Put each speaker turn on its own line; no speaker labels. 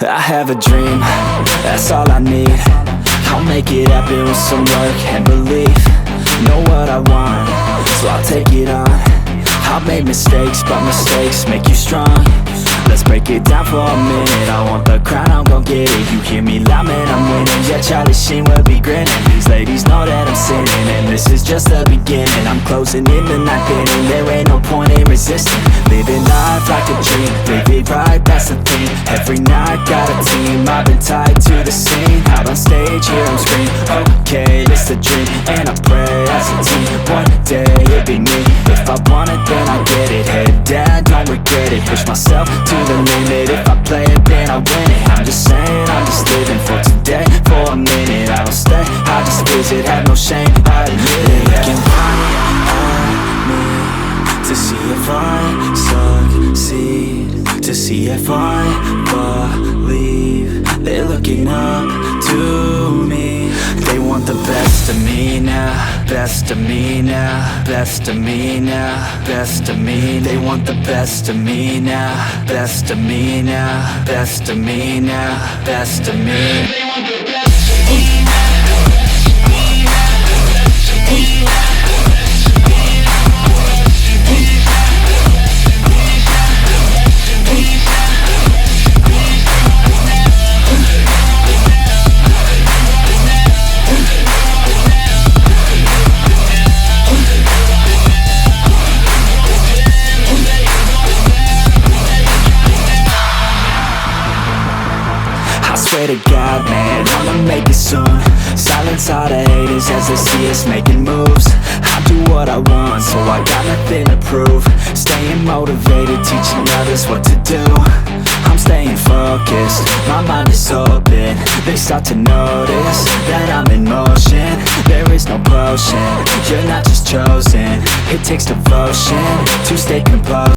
I have a dream, that's all I need. I'll make it happen with some work and belief. Know what I want, so I'll take it on. I'll make mistakes, but mistakes make you strong. Let's break it down for a minute. I want the crown, I'm gon' get it. You hear me loud, man, I'm winning. Yeah, Charlie Sheen will be grinning. These ladies know that I'm sinning, and this is just the beginning. I'm closing in the ninth inning. There ain't no point in resisting. Living life like a dream, live it right, that's the thing. Every night, got a team, I've been tied to the scene. Out on stage, here I'm screaming, okay, it's a dream. And I pray as a team, one day it'll be me. If I want it, then I get it. Head down, don't regret it. Push myself to the limit. If I play it, then I win it. I'm just saying, I'm just living for today. For a minute, I don't stay, I just visit. Have no shame, I admit it. Looking right at me to see if I succeed, to see if I believe. They're looking up to me. They want the best of me now, best of me now, best of me now, best of me. They want the best of me now, best of me now, best of me now, best of me. They want the best of me now. I swear to God, man, I'ma make it soon. Silence all the haters as they see us making moves. I do what I want, so I got nothing to prove. Staying motivated, teaching others what to do. I'm staying focused, my mind is open. They start to notice that I'm in motion. There is no potion, you're not just chosen. It takes devotion to stay composed.